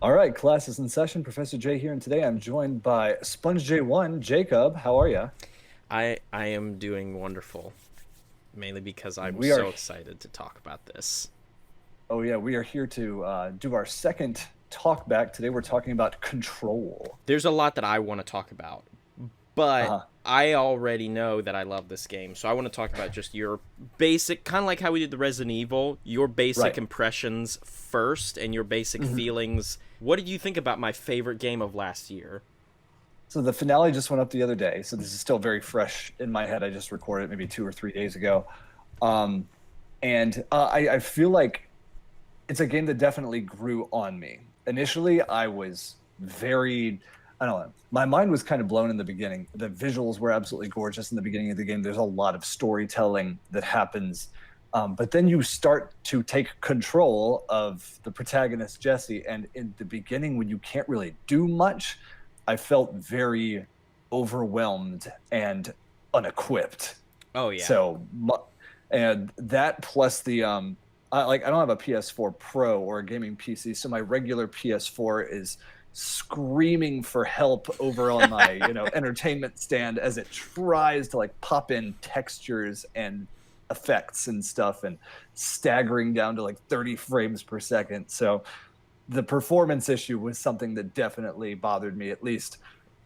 All right, class is in session. Professor J here, and today I'm joined by Sponge J1. Jacob, how are you? I am doing wonderful, mainly because I'm We are, so excited to talk about this. oh yeah, we are here to do our second talk back. Today we're talking about control. There's a lot that I want to talk about, but Uh-huh. I already know that I love this game, so I want to talk about just your basic, kind of like how we did the Resident Evil, your basic Right. impressions first and your basic Mhm. feelings. What did you think about my favorite game of last year? So the finale just went up the other day, so this is still very fresh in my head. I just recorded it maybe 2 or 3 days ago. Um, and I feel like it's a game that definitely grew on me. Initially, I was very, I don't know, my mind was kind of blown in the beginning. The visuals were absolutely gorgeous in the beginning of the game. There's a lot of storytelling that happens. But then you start to take control of the protagonist, Jesse. And in the beginning, when you can't really do much, I felt very overwhelmed and unequipped. Oh yeah. So, and that plus I don't have a PS4 Pro or a gaming PC, so my regular PS4 is screaming for help over on my, entertainment stand as it tries to like pop in textures and effects and stuff and staggering down to like 30 frames per second. So the performance issue was something that definitely bothered me, at least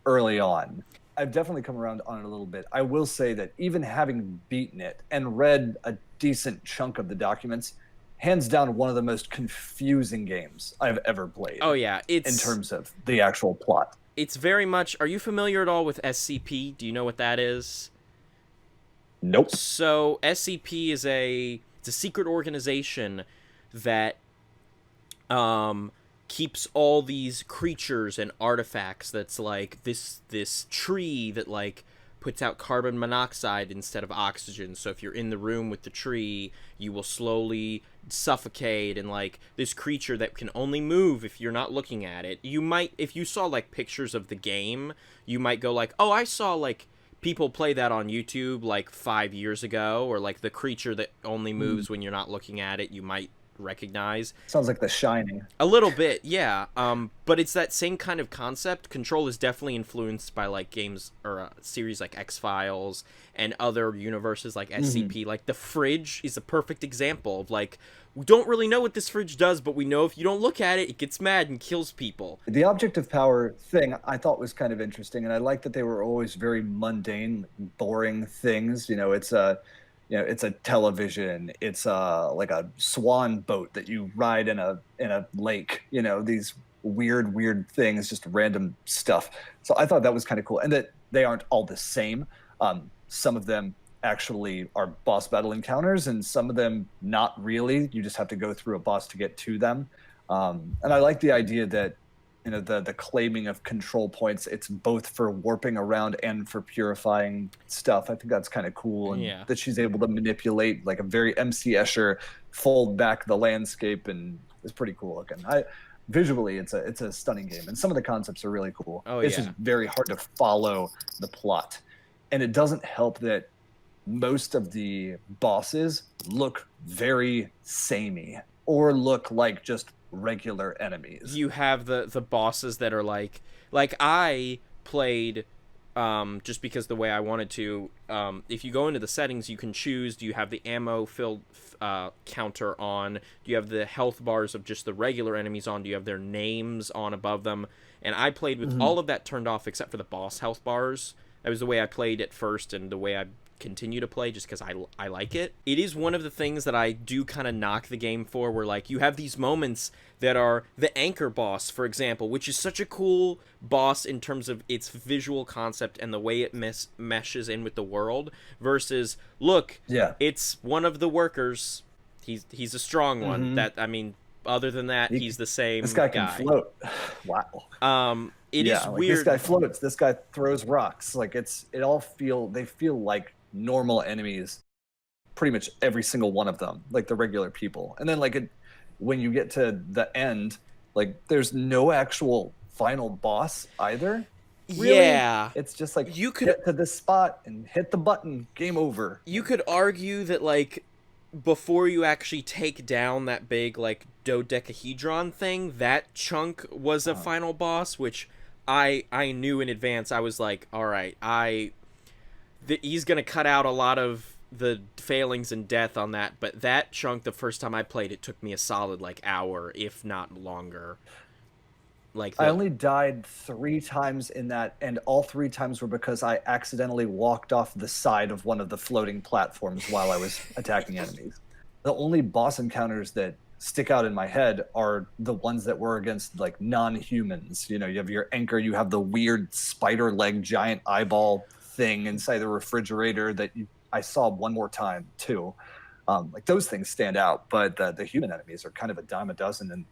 early on. I've definitely come around on it a little bit. I will say that even having beaten it and read a decent chunk of the documents, hands down one of the most confusing games I've ever played Oh yeah, in terms of the actual plot. it's very much. Are you familiar at all with SCP? Do you know what that is? Nope. So SCP is a secret organization that keeps all these creatures and artifacts. That's like this tree that like puts out carbon monoxide instead of oxygen. So if you're in the room with the tree, you will slowly suffocate. And like this creature that can only move if you're not looking at it. You might, if you saw like pictures of the game, you might go like, oh, I saw like people play that on YouTube like 5 years ago, or like the creature that only Mm. moves when you're not looking at it, you might recognize. Sounds like The Shining. A little bit, yeah. But it's that same kind of concept. Control is definitely influenced by like games or series like X Files and other universes like Mhm. SCP. Like the fridge is a perfect example of like we don't really know what this fridge does, but we know if you don't look at it, it gets mad and kills people. The object of power thing I thought was kind of interesting, and I like that they were always very mundane, boring things. It's a television, it's like a swan boat that you ride in a lake. These weird things, just random stuff. So I thought that was kind of cool, and that they aren't all the same. Some of them actually are boss battle encounters, and some of them not really. You just have to go through a boss to get to them. And I like the idea that the claiming of control points, it's both for warping around and for purifying stuff. I think that's kind of cool, and Yeah. that she's able to manipulate like a very MC Escher, fold back the landscape, and it's pretty cool looking. I Visually, it's a stunning game, and some of the concepts are really cool. Oh It's just yeah. very hard to follow the plot, and it doesn't help that most of the bosses look very samey or look like just regular enemies. You have the bosses that are like I played just because the way I wanted to. If you go into the settings, you can choose: do you have the ammo filled counter on? Do you have the health bars of just the regular enemies on? Do you have their names on above them? And I played with Mhm. all of that turned off except for the boss health bars. That was the way I played at first, and the way I continue to play just because I like it. It is one of the things that I do kind of knock the game for, where like you have these moments that are the anchor boss, for example, which is such a cool boss in terms of its visual concept and the way it meshes in with the world, versus look, Yeah. it's one of the workers. He's a strong one. Hmm. That I mean, other than that, He, he's the this same guy can guy. float. Wow. It Yeah, is like this guy weird. floats. This guy throws rocks. Like they feel like normal enemies, pretty much every single one of them, like the regular people. And then when you get to the end, like there's no actual final boss either. Really, Yeah, it's just like you could get to this spot and hit the button, game over. you could argue that like before you actually take down that big like dodecahedron thing, that chunk was a final boss, which I knew in advance. I was like, all right, he's gonna cut out a lot of the failings and death on that, but that chunk, the first time I played it, took me a solid like hour, if not longer. Like I only died 3 times in that, and all 3 times were because I accidentally walked off the side of one of the floating platforms while I was attacking enemies. The only boss encounters that stick out in my head are the ones that were against like non-humans. You know, you have your anchor, you have the weird spider leg giant eyeball thing inside the refrigerator that I saw one more time too. Like those things stand out, but the human enemies are kind of a dime a dozen, and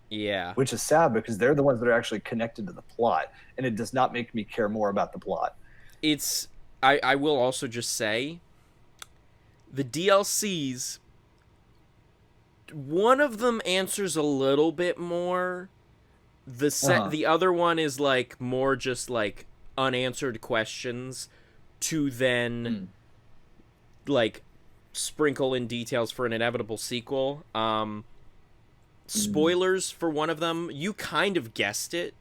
yeah, which is sad because they're the ones that are actually connected to the plot, and it does not make me care more about the plot. it's I will also just say the DLCs, one of them answers a little bit more. The other one is like more just like unanswered questions to then like sprinkle in details for an inevitable sequel. Spoilers for one of them, you kind of guessed it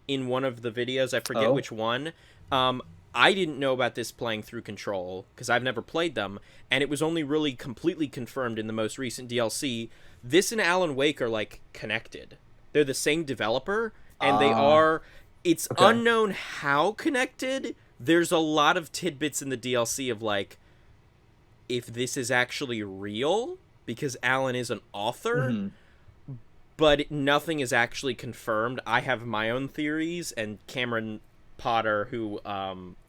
in one of the videos, I forget which one. I didn't know about this playing through Control because I've never played them, and it was only really completely confirmed in the most recent DLC. This and Alan Wake are like connected. They're the same developer, and they are. It's unknown how connected. There's a lot of tidbits in the DLC of like, if this is actually real, because Alan is an author, but nothing is actually confirmed. I have my own theories, and Cameron Potter, who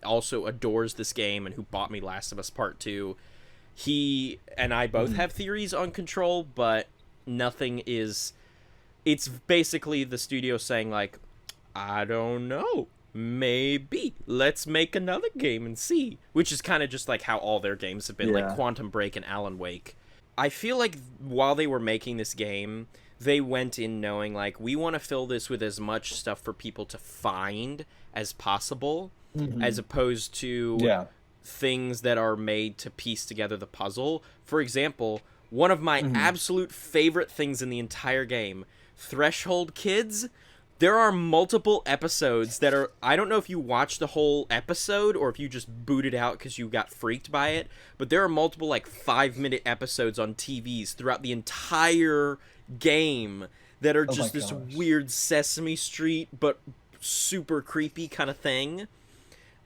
also adores this game and who bought me Last of Us Part 2, he and I both have theories on Control, but nothing is... It's basically the studio saying, like, I don't know, maybe. Let's make another game and see. Which is kind of just like how all their games have been, like Quantum Break and Alan Wake. I feel like while they were making this game, they went in knowing, like, we want to fill this with as much stuff for people to find as possible, as opposed to things that are made to piece together the puzzle. For example, one of my absolute favorite things in the entire game, Threshold Kids. There are multiple episodes that are... I don't know if you watched the whole episode or if you just booted out because you got freaked by it, but there are multiple, like, 5-minute episodes on TVs throughout the entire game that are just this weird Sesame Street but super creepy kind of thing.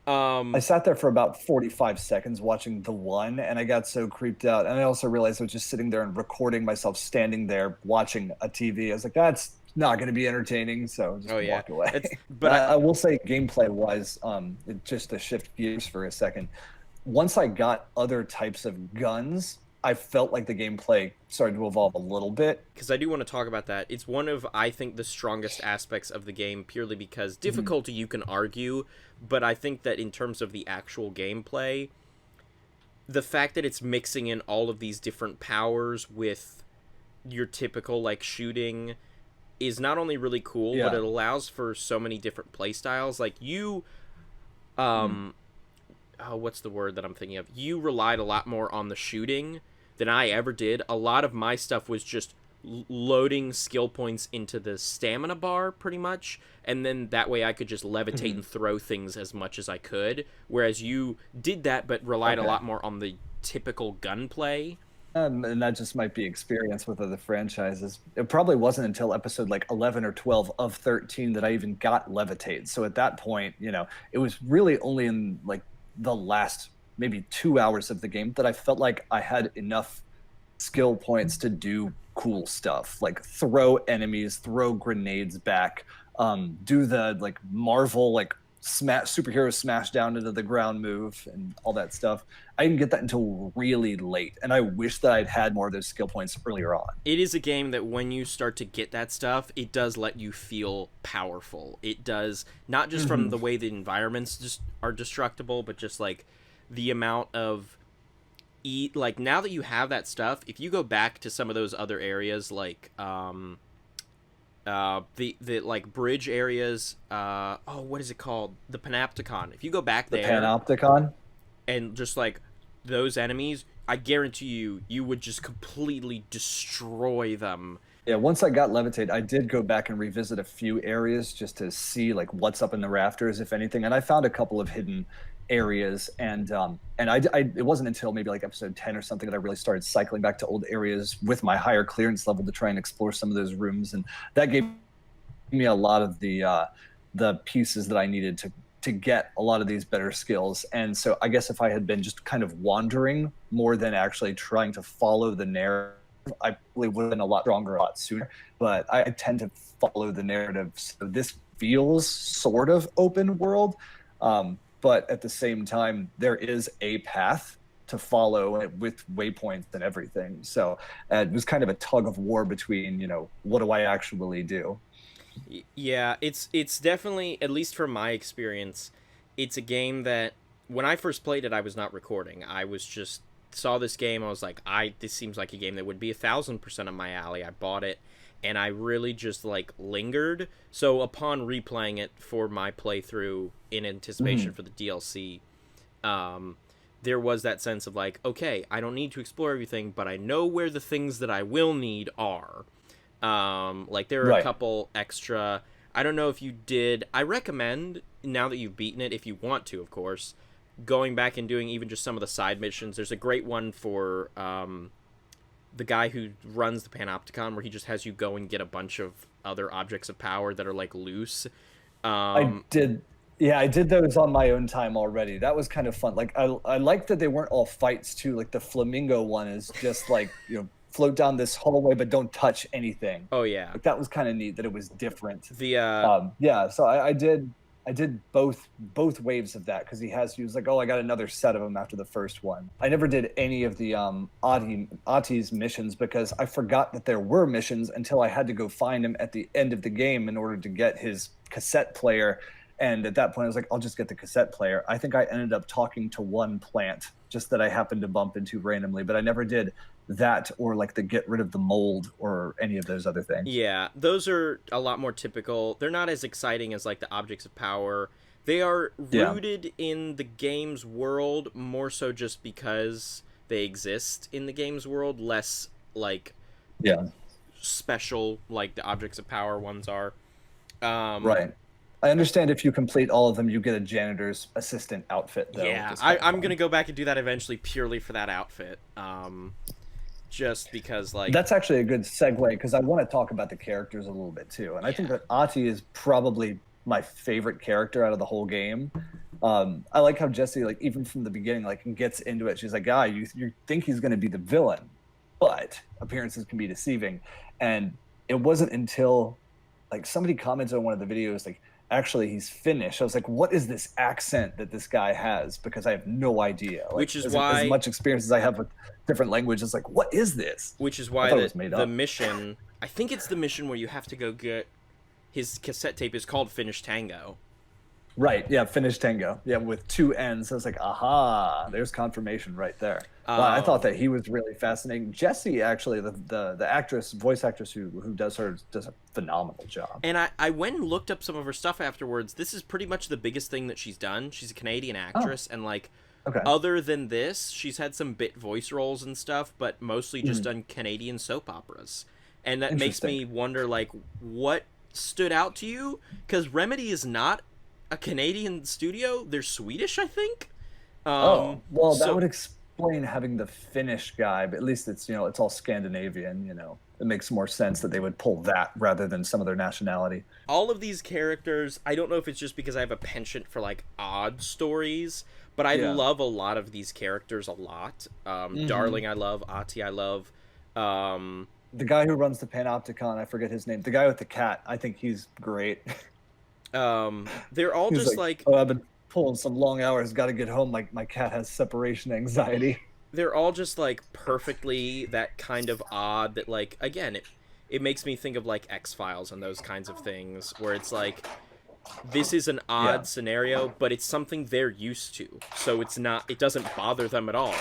I sat there for about 45 seconds watching the one, and I got so creeped out. And I also realized I was just sitting there and recording myself standing there watching a TV. I was like, that's not going to be entertaining, so just walk away. But I will say, gameplay-wise, just to shift gears for a second, once I got other types of guns, I felt like the gameplay started to evolve a little bit. Because I do want to talk about that. It's one of, I think, the strongest aspects of the game, purely because difficulty you can argue, but I think that in terms of the actual gameplay, the fact that it's mixing in all of these different powers with your typical, like, shooting is not only really cool, but it allows for so many different playstyles. Like, you... what's the word that I'm thinking of? You relied a lot more on the shooting than I ever did. A lot of my stuff was just loading skill points into the stamina bar, pretty much, and then that way I could just levitate and throw things as much as I could, whereas you did that but relied a lot more on the typical gunplay. And that just might be experience with other franchises. It probably wasn't until episode like 11 or 12 of 13 that I even got levitate. So at that point, you know, it was really only in like the last maybe 2 hours of the game that I felt like I had enough skill points to do cool stuff, like throw enemies, throw grenades back, do the like Marvel like superhero smash down into the ground move and all that stuff. I didn't get that until really late, and I wish that I'd had more of those skill points earlier on. It is a game that when you start to get that stuff, it does let you feel powerful. It does, not just from the way the environments just are destructible, but just like the amount of like, now that you have that stuff, if you go back to some of those other areas, like the like bridge areas, what is it called, the Panopticon, if you go back there, the Panopticon, and just like those enemies, I guarantee you would just completely destroy them Yeah, once I got Levitate, I did go back and revisit a few areas just to see like what's up in the rafters, if anything. And I found a couple of hidden areas, and it wasn't until maybe like episode 10 or something that I really started cycling back to old areas with my higher clearance level to try and explore some of those rooms, and that gave me a lot of the pieces that I needed to get a lot of these better skills. And so I guess if I had been just kind of wandering more than actually trying to follow the narrative, I probably would have been a lot stronger a lot sooner. But I tend to follow the narrative. So this feels sort of open world. But at the same time, there is a path to follow with waypoints and everything. So it was kind of a tug of war between, what do I actually do? Yeah, it's definitely, at least from my experience, it's a game that when I first played it, I was not recording. I was just saw this game. I was like, this seems like a game that would be 1,000% on my alley. I bought it, and I really just like lingered. So upon replaying it for my playthrough in anticipation for the DLC, there was that sense of like, okay, I don't need to explore everything, but I know where the things that I will need are. Like there are a couple extra. I don't know if you did. I recommend, now that you've beaten it, if you want to, of course, going back and doing even just some of the side missions. There's a great one for the guy who runs the Panopticon, where he just has you go and get a bunch of other objects of power that are like loose. I did. Yeah, I did those on my own time already. That was kind of fun. Like I like that they weren't all fights too. Like the flamingo one is just like, float down this hallway but don't touch anything. Oh yeah, like that was kind of neat that it was different. The yeah, so I did both waves of that, because he was like, oh, I got another set of them after the first one. I never did any of the Ati's missions, because I forgot that there were missions until I had to go find him at the end of the game in order to get his cassette player. And at that point I was like, I'll just get the cassette player. I think I ended up talking to one plant just that I happened to bump into randomly, but I never did that or like the get rid of the mold or any of those other things. Yeah, those are a lot more typical. They're not as exciting as like the objects of power. They are rooted in the game's world more so just because they exist in the game's world, less like special like the objects of power ones are. Right. I understand if you complete all of them, you get a janitor's assistant outfit, though. Yeah, I'm going to go back and do that eventually purely for that outfit. Just because, like... That's actually a good segue, because I want to talk about the characters a little bit, too. And I think that Ati is probably my favorite character out of the whole game. I like how Jessie, like, even from the beginning, like, gets into it. She's like, you think he's going to be the villain, but appearances can be deceiving. And it wasn't until, like, somebody commented on one of the videos, like, actually he's Finnish. I was like, what is this accent that this guy has? Because I have no idea. Like, which is why, as much experience as I have with different languages, like, what is this? Which is why the mission, I think it's the mission where you have to go get his cassette tape, is called Finnish Tango. Right, yeah, Finnish Tango. Yeah, with 2 N's. I was like, aha, there's confirmation right there. I thought that he was really fascinating. Jessie, actually, the actress, voice actress who does her, does a phenomenal job. And I went and looked up some of her stuff afterwards. This is pretty much the biggest thing that she's done. She's a Canadian actress, and like, other than this, she's had some bit voice roles and stuff, but mostly just done Canadian soap operas. And that makes me wonder, like, what stood out to you? Because Remedy is not a Canadian studio. They're Swedish, I think. That would explain having the Finnish guy, but at least it's, it's all Scandinavian. It makes more sense that they would pull that rather than some other nationality. All of these characters, I don't know if it's just because I have a penchant for like odd stories, but I love a lot of these characters a lot. Darling I love, Ati I love. The guy who runs the Panopticon, I forget his name. The guy with the cat, I think he's great. They're all just like, oh, I've been pulling some long hours, got to get home. Like, my cat has separation anxiety. They're all just like perfectly that kind of odd that, like, again, it makes me think of like X-Files and those kinds of things where it's like, this is an odd scenario, but it's something they're used to, so it doesn't bother them at all.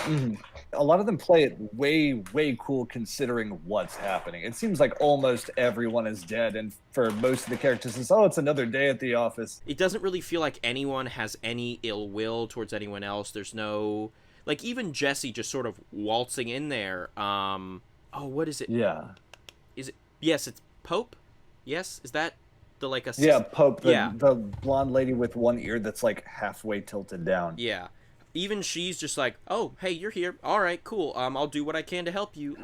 A lot of them play it way cool considering what's happening. It seems like almost everyone is dead, and for most of the characters it's another day at the office. It doesn't really feel like anyone has any ill will towards anyone else. There's no, like, even Jessie just sort of waltzing in there. What is it? Yeah. Is it Yes, it's Pope. Yes, is that the like a Yeah, Pope, yeah, the blonde lady with one ear that's like halfway tilted down. yeah. Even she's just like, oh, hey, you're here. All right, cool. I'll do what I can to help you.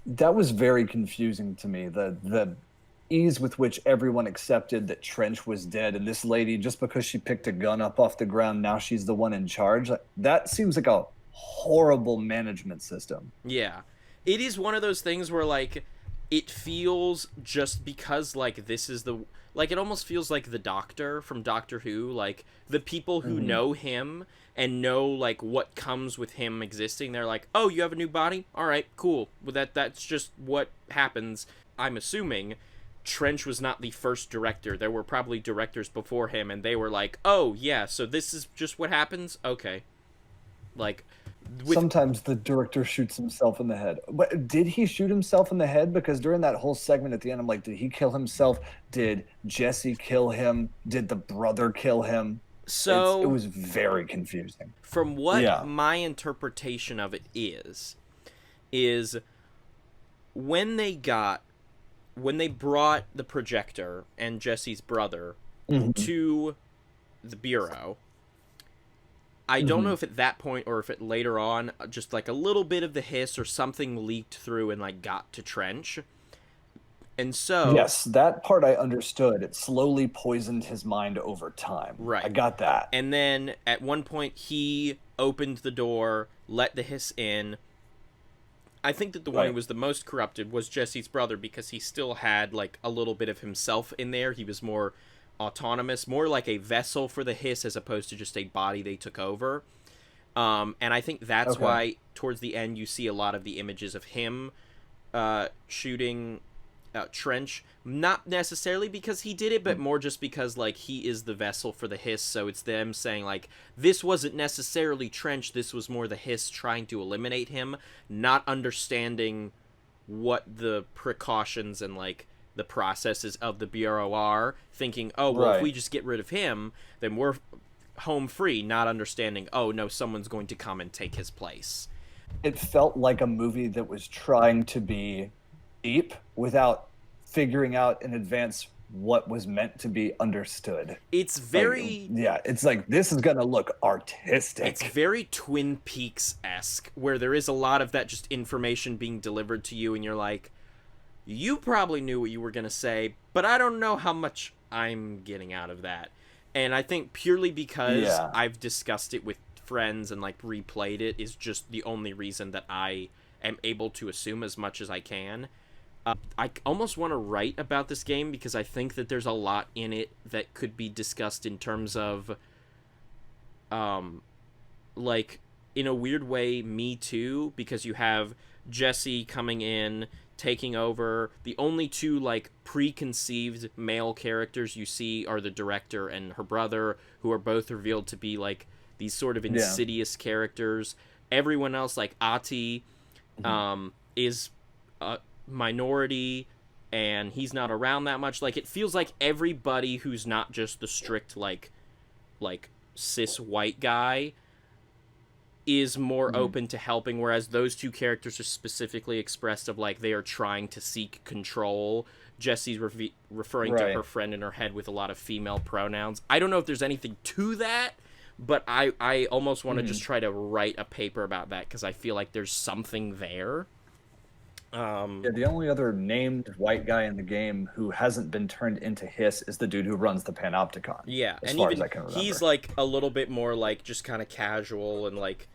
That was very confusing to me. The ease with which everyone accepted that Trench was dead, and this lady, just because she picked a gun up off the ground, now she's the one in charge. Like, that seems like a horrible management system. Yeah. It is one of those things where like it feels just because like this is the like it almost feels like the Doctor from Doctor Who, like the people who Hmm. know him and know like what comes with him existing, they're like, "Oh, you have a new body? All right, cool." Well, that's just what happens. I'm assuming Trench was not the first director. There were probably directors before him and they were like, "Oh, yeah, so this is just what happens?" Okay. Like with Sometimes the director shoots himself in the head. But did he shoot himself in the head? Because during that whole segment at the end, I'm like, did he kill himself? Did Jesse kill him? Did the brother kill him? It so was very confusing. from what Yeah. my interpretation of it is when they got when they brought the projector and Jesse's brother Hmm. to the bureau, I don't know Hmm. if at that point or if it later on just like a little bit of the hiss or something leaked through and like got to Trench. And so, Yes, that part I understood. It slowly poisoned his mind over time. I right. got that. And then at one point he opened the door, let the hiss in. I think that the one who Right. was the most corrupted was Jesse's brother because he still had like a little bit of himself in there. He was more autonomous, more like a vessel for the hiss as opposed to just a body they took over. And I think that's Okay. why towards the end you see a lot of the images of him shooting Trench. Not necessarily because he did it, but more just because like he is the vessel for the hiss. So it's them saying like this wasn't necessarily Trench. This was more the hiss trying to eliminate him, not understanding what the precautions and like the processes of the bureau are. Thinking, oh well, if Right. we just get rid of him, then we're home free. Not understanding, oh no, someone's going to come and take his place. It felt like a movie that was trying to be deep without figuring out in advance what was meant to be understood. It's Like, very yeah, it's like this is gonna look it's artistic. very Twin Peaks esque, where there is a lot of that just information being delivered to you, and you're like, you probably knew what you were gonna say, but I don't know how much I'm getting out of that. And I think purely because Yeah. I've discussed it with friends and like replayed it is just the only reason that I am able to assume as much as I can. I almost want to write about this game because I think that there's a lot in it that could be discussed in terms of um like in a weird way Me Too, because you have Jesse coming in taking over. The only two like preconceived male characters you see are the director and her brother, who are both revealed to be like these sort of Yeah. insidious characters. Everyone else like Ati Mhm. is a minority and he's not around that much. Like it feels like everybody who's not just the strict like cis white guy is more Mhm. open to helping, whereas those two characters are specifically expressed of like they are trying to seek control. Jesse's referring to Right. her friend in her head with a lot of female pronouns. I don't know if there's anything to that, but I almost want to just Mhm. try to write a paper about that because I feel like there's something there. Yeah, the only other named white guy in the game who hasn't been turned into Hiss is the dude who runs the Panopticon, Yeah, as and far as even I can he's remember. like a little bit more like just kind of casual and like,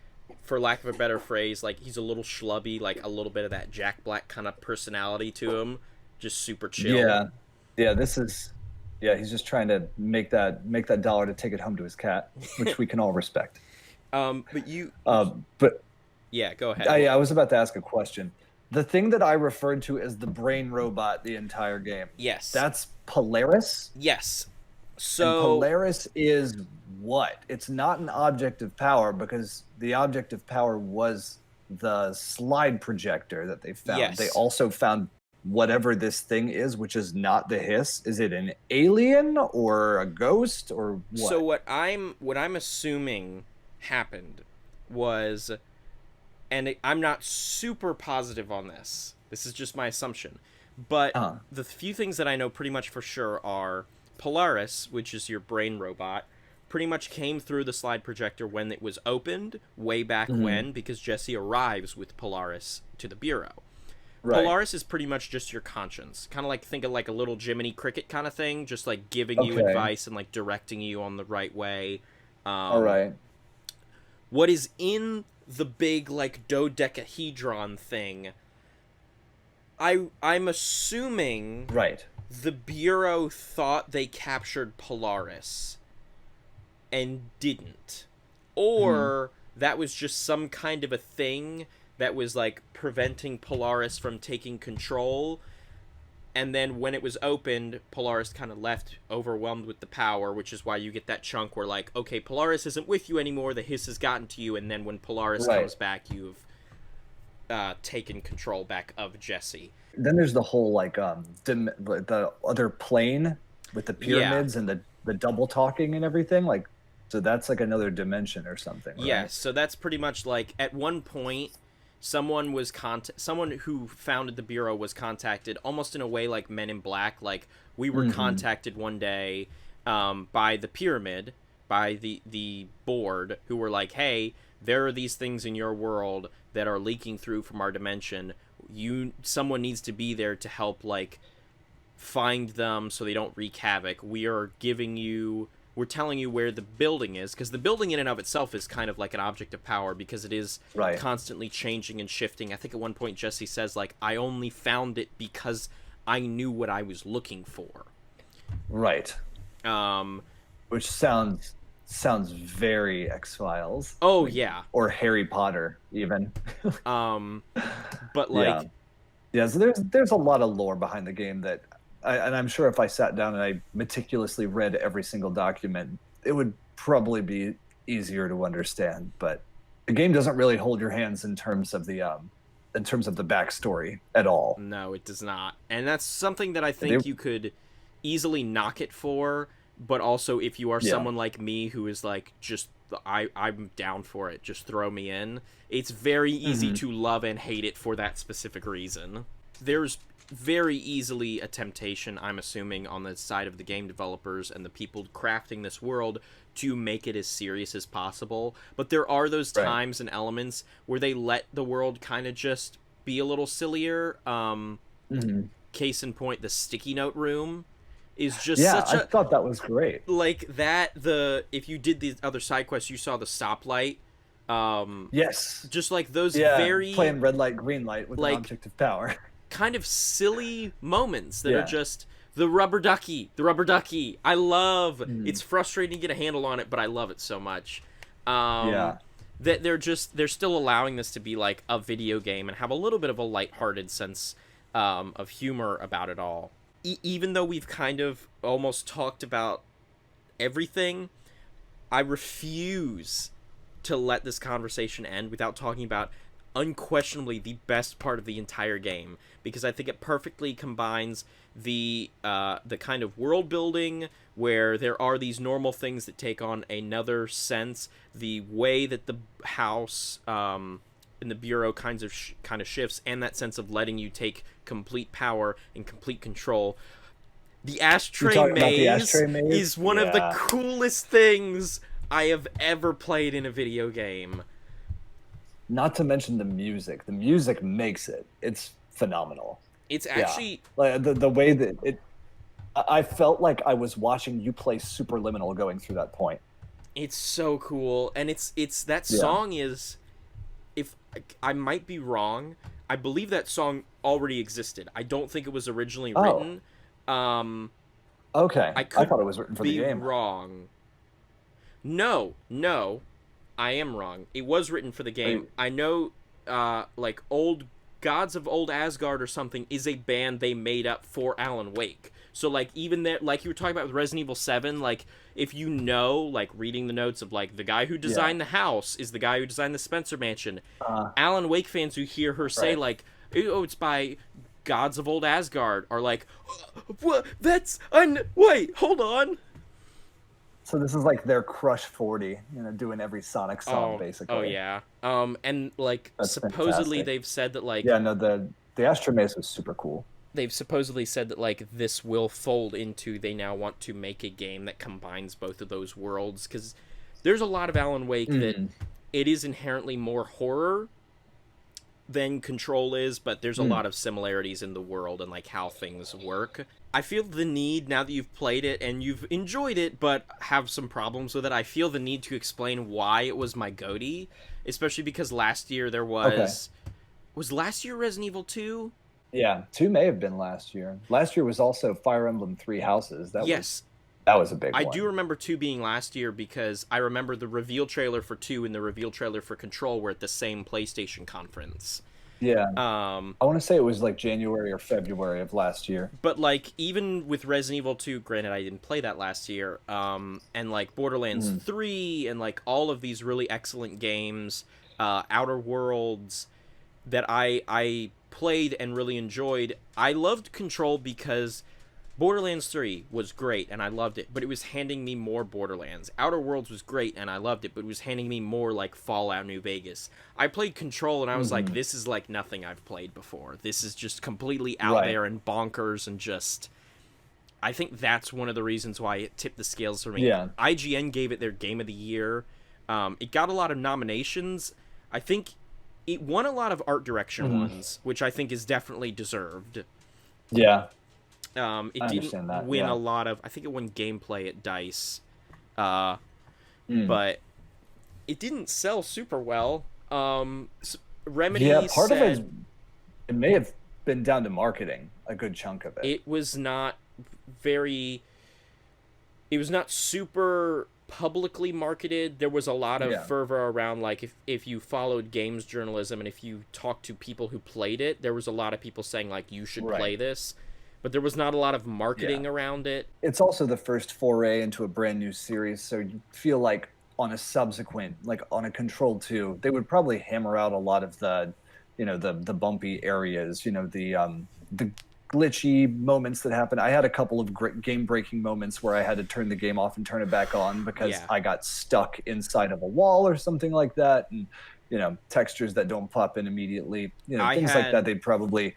for lack of a better phrase, like he's a little schlubby, like a little bit of that Jack Black kind of personality to him, just super chill. Yeah. Yeah, this is yeah, he's just trying to make that dollar to take it home to his cat, which we can all respect. But you, But yeah, go ahead. I was about to ask a question. The thing that I referred to as the brain robot the entire game, Yes, that's Polaris? yes. And So Polaris is what? It's not an object of power because the object of power was the slide projector that they found. They yes, also found whatever this thing is, which is not the Hiss. Is it an alien or a ghost or so what? what I'm assuming happened was, and I'm not super positive on this. This is just my assumption, But Uh, the few things that I know pretty much for sure are Polaris, which is your brain robot, pretty much came through the slide projector when it was opened, way back mhm. when, because Jesse arrives with Polaris to the Bureau. Right. Polaris is pretty much just your conscience. Kind of like, think of like a little Jiminy Cricket kind of thing, just like giving you Okay. advice and like directing you on the right way. All Um, right. what is in the big like dodecahedron thing, I'm assuming Right. the Bureau thought they captured Polaris and didn't. Mhm. Or that was just some kind of a thing that was like preventing Polaris from taking control. And then when it was opened, Polaris kind of left overwhelmed with the power, which is why you get that chunk where, like, okay, Polaris isn't with you anymore, the hiss has gotten to you, and then when Polaris Right. comes back, you've taken control back of Jesse. Then there's the whole like like, the other plane with the Yeah, pyramids and the double talking and everything. Like, so that's like another dimension or something, right? yes. So that's pretty much like at one point, someone who founded the bureau was contacted almost in a way like Men in Black. Like we were Hmm. contacted one day by the pyramid, by the board, who were like, "Hey, there are these things in your world that are leaking through from our dimension. Someone needs to be there to help like find them so they don't wreak havoc. We're telling you where the building is, because the building in and of itself is kind of like an object of power because it is Right. constantly changing and shifting. I think at one point Jesse says like, I only found it because I knew what I was looking for. Right. um Which sounds very X-Files, oh like, yeah. or Harry Potter even. um but Yeah. like, Yeah, so there's a lot of lore behind the game that and I'm sure if I sat down and I meticulously read every single document, it would probably be easier to understand. But the game doesn't really hold your hands in terms of the backstory at all. no, it does not. And that's something that I They, think you could easily knock it for, but also if you are yeah. someone like me who is like just I'm down for it, just throw me in. It's very easy Hmm. to love and hate it for that specific reason. There's very easily a temptation, I'm assuming, on the side of the game developers and the people crafting this world to make it as serious as possible. But there are those Right. times and elements where they let the world kind of just be a little sillier. Hmm. Case in point, the sticky note room is just Yeah, such I a thought that was great. like that. The if you did the other side quests, you saw the stoplight. Yes. Just like those Yeah, very playing red light, green light with an like object of power. kind of silly moments that are Yeah. just the rubber ducky. I love Mhm. it's frustrating to get a handle on it, but I love it so much. Um, Yeah. that they're still allowing this to be like a video game and have a little bit of a lighthearted sense of humor about it all. Even though we've kind of almost talked about everything, I refuse to let this conversation end without talking about unquestionably the best part of the entire game, because I think it perfectly combines the kind of world building where there are these normal things that take on another sense, the way that the house in the bureau kind of shifts, and that sense of letting you take complete power and complete control. The You ashtray talking about the maze ashtray maze? is one of the Yeah. coolest things I have ever played in a video game. Not to mention the music. The music makes it. It's phenomenal. It's Yeah. actually Like the way that I felt like I was watching you play Superliminal going through that point. it's so cool, and it's that Yeah. song is, if I might be wrong, I believe that song already existed. I don't think it was originally Oh, written. Um okay. I I could thought it was written for the be game. wrong. No, I am wrong. It was written for the game. Wait, I know, like old Gods of Old Asgard or something is a band they made up for Alan Wake. So like even there, like you were talking about with Resident Evil 7, like if you know, like reading the notes of like the guy who yeah. designed the house is the guy who designed the Spencer Mansion. Uh, Alan Wake fans who hear her say right. like, "Oh, it's by Gods of Old Asgard," are like, "What? That's wait, hold on." So this is like their Crush 40, doing every Sonic song Oh basically. yeah. And like That's supposedly fantastic. they've said that like Yeah, no, the Astro Maze was super cool. they've supposedly said that like this will fold into, they now want to make a game that combines both of those worlds, because there's a lot of Alan Wake that Mm. it is inherently more horror than Control is, but there's a Mm. lot of similarities in the world and like how things work. I feel the need, now that you've played it and you've enjoyed it but have some problems with it, I feel the need to explain why it was my GOTY, especially because last year there Okay. was last year Resident Evil 2? Yeah, 2 may have been last year. Last year was also Fire Emblem Three Houses. Yes, That was a big I one. do remember 2 being last year because I remember the reveal trailer for 2 and the reveal trailer for Control were at the same PlayStation conference. Yeah. Um, I want to say it was like January or February of last year. but like even with Resident Evil 2, granted I didn't play that last year, and like Borderlands 3 and like all of these really excellent games, Outer Worlds that I played and really enjoyed. I loved Control because Borderlands 3 was great and I loved it, but it was handing me more Borderlands. Outer Worlds was great and I loved it, but it was handing me more like Fallout New Vegas. I played Control and I was like, this is like nothing I've played before. This is just completely out there and bonkers, and just, I think that's one of the reasons why it tipped the scales for me. Yeah. IGN gave it their Game of the Year. It got a lot of nominations. I think it won a lot of art direction ones, which I think is definitely deserved. Yeah. It didn't win a lot of, I think it won gameplay at DICE, but it didn't sell super well. Remedy part of said it may have been down to marketing, a good chunk of it. it was not super publicly marketed. There was a lot of fervor around, like, if you followed games journalism and if you talked to people who played it, there was a lot of people saying like, you should play this. But there was not a lot of marketing around it. It's also the first foray into a brand new series, so you feel like on a subsequent, like on a Control 2, they would probably hammer out a lot of the, the bumpy areas, the glitchy moments that happen. I had a couple of game-breaking moments where I had to turn the game off and turn it back on because I got stuck inside of a wall or something like that, and textures that don't pop in immediately, things like that. They'd probably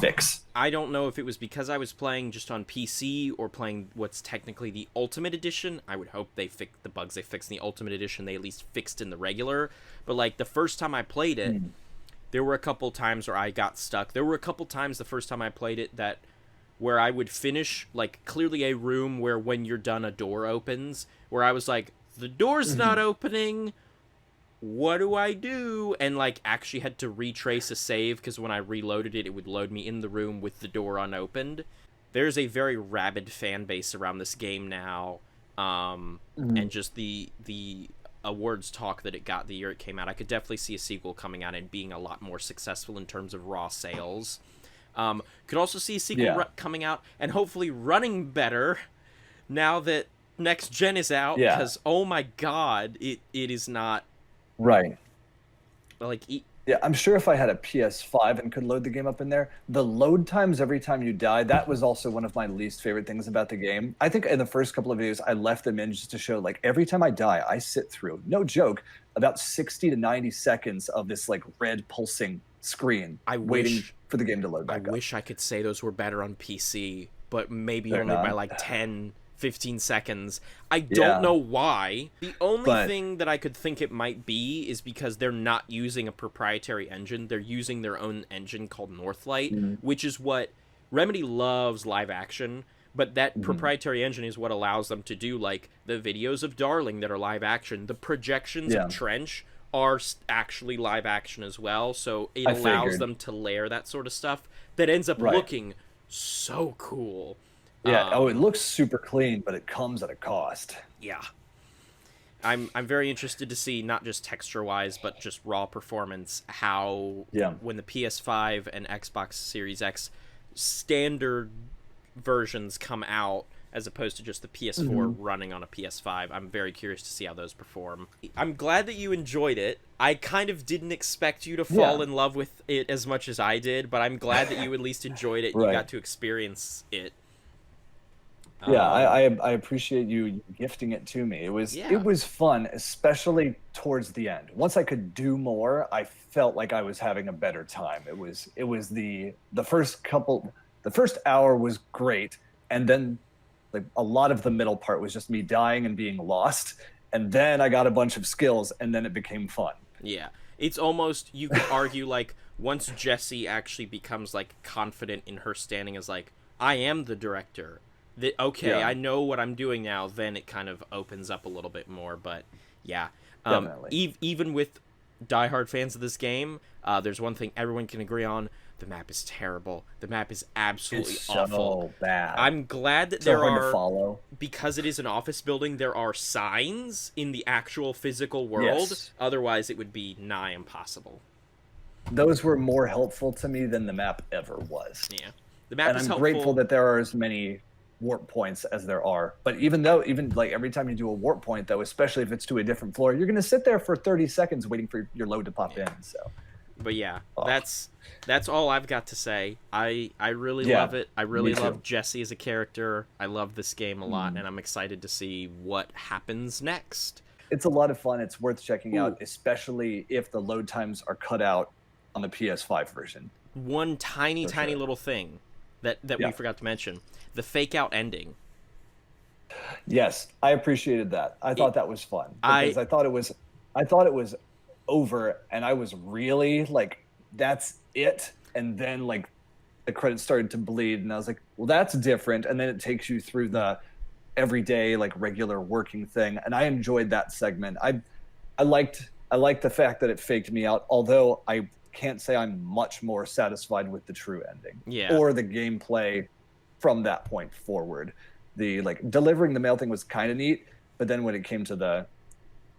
fix. I don't know if it was because I was playing just on PC or playing what's technically the Ultimate Edition. I would hope they fix the bugs they fixed in the Ultimate Edition, they at least fixed in the regular. But like the first time I played it, there were a couple times where I got stuck. There were a couple times the first time I played it where I would finish like clearly a room where when you're done a door opens, where I was like, the door's not opening. What do I do? And like actually had to retrace a save because when I reloaded it, it would load me in the room with the door unopened. There's a very rabid fan base around this game now, and just the awards talk that it got the year it came out. I could definitely see a sequel coming out and being a lot more successful in terms of raw sales. Could also see a sequel coming out and hopefully running better now that next gen is out, because oh my god, it is not. Right. Like, I'm sure if I had a PS5 and could load the game up in there, the load times every time you die, that was also one of my least favorite things about the game. I think in the first couple of videos, I left them in just to show, like, every time I die, I sit through, no joke, about 60 to 90 seconds of this, like, red pulsing screen waiting for the game to load back up. I wish I could say those were better on PC, but maybe only by, like, 10... 15 seconds. I don't know why. The only thing that I could think it might be is because they're not using a proprietary engine. They're using their own engine called Northlight, which is what Remedy loves live action, but that proprietary engine is what allows them to do like the videos of Darling that are live action. The projections of Trench are actually live action as well, so it allows them to layer that sort of stuff that ends up looking so cool. Yeah, it looks super clean, but it comes at a cost. Yeah. I'm very interested to see, not just texture-wise, but just raw performance, how when the PS5 and Xbox Series X standard versions come out, as opposed to just the PS4 running on a PS5. I'm very curious to see how those perform. I'm glad that you enjoyed it. I kind of didn't expect you to fall in love with it as much as I did, but I'm glad that you at least enjoyed it and you got to experience it. I appreciate you gifting it to me. It was fun, especially towards the end. Once I could do more, I felt like I was having a better time. It was the the first hour was great, and then like a lot of the middle part was just me dying and being lost, and then I got a bunch of skills, and then it became fun. Yeah. It's almost, you could argue, like, once Jessie actually becomes, like, confident in her standing as, like, I am the director, that, okay, Yeah. I know what I'm doing now, then it kind of opens up a little bit more, but, yeah. Definitely. Even with diehard fans of this game, there's one thing everyone can agree on: the map is terrible. The map is absolutely It's awful. so bad. I'm glad that So there hard to are, follow. because it is an office building, there are signs in the actual physical world. Yes. Otherwise, it would be nigh impossible. Those were more helpful to me than the map ever was. Yeah, the map And is I'm helpful. grateful that there are as many warp points as there are. But even like every time you do a warp point, though, especially if it's to a different floor, you're going to sit there for 30 seconds waiting for your load to pop in. So, But yeah, oh. that's all I've got to say. I really Yeah, love it. I really me too. love Jessie as a character. I love this game a lot, and I'm excited to see what happens next. It's a lot of fun. It's worth checking out, Ooh. especially if the load times are cut out on the PS5 version. One tiny sure. little thing that Yeah. we forgot to mention: the fake out ending. Yes, I appreciated that. I thought that was fun because I thought it was over, and I was really like, that's it. And then like the credits started to bleed, and I was like, well, that's different. And then it takes you through the everyday like regular working thing, and I enjoyed that segment. I liked the fact that it faked me out, although I can't say I'm much more satisfied with the true ending Yeah. or the gameplay from that point forward. The like delivering the mail thing was kind of neat, but then when it came to the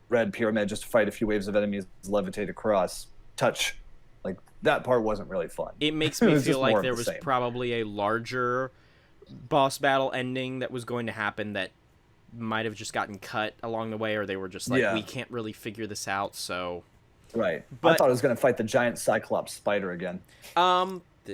red pyramid, just to fight a few waves of enemies, levitate across, touch, like that part wasn't really fun. It makes It me was feel just like more of there the was same. probably a larger boss battle ending that was going to happen that might have just gotten cut along the way, or they were just like, Yeah. we can't really figure this out, so Right. I But- thought I was going to fight the giant cyclops spider again.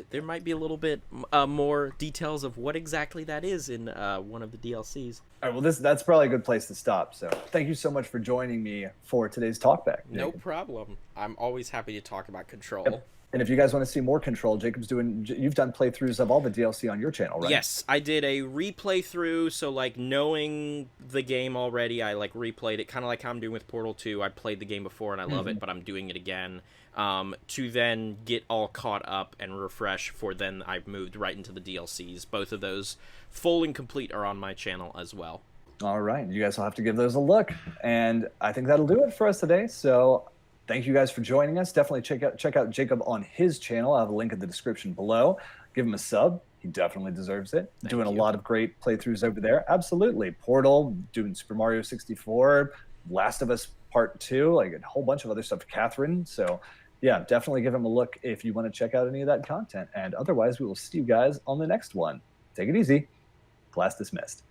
there might be a little bit more details of what exactly that is in one of the DLCs. All right, well, that's probably a good place to stop. So thank you so much for joining me for today's talkback. No Jacob. problem. I'm always happy to talk about Control. Yep. And if you guys want to see more Control, you've done playthroughs of all the DLC on your channel, right? Yes, I did a replay through, so like knowing the game already, I like replayed it, kind of like how I'm doing with Portal 2. I played the game before and I love it, but I'm doing it again to then get all caught up and refresh, for then I've moved right into the DLCs. Both of those, full and complete, are on my channel as well. All right, you guys will have to give those a look. And I think that'll do it for us today. So thank you guys for joining us. Definitely check out Jacob on his channel. I have a link in the description below. Give him a sub. He definitely deserves it. Doing you. a lot of great playthroughs over there. Absolutely. Portal, doing Super Mario 64, Last of Us Part 2, like a whole bunch of other stuff. Catherine. So yeah, definitely give him a look if you want to check out any of that content. And otherwise, we will see you guys on the next one. Take it easy. Class dismissed.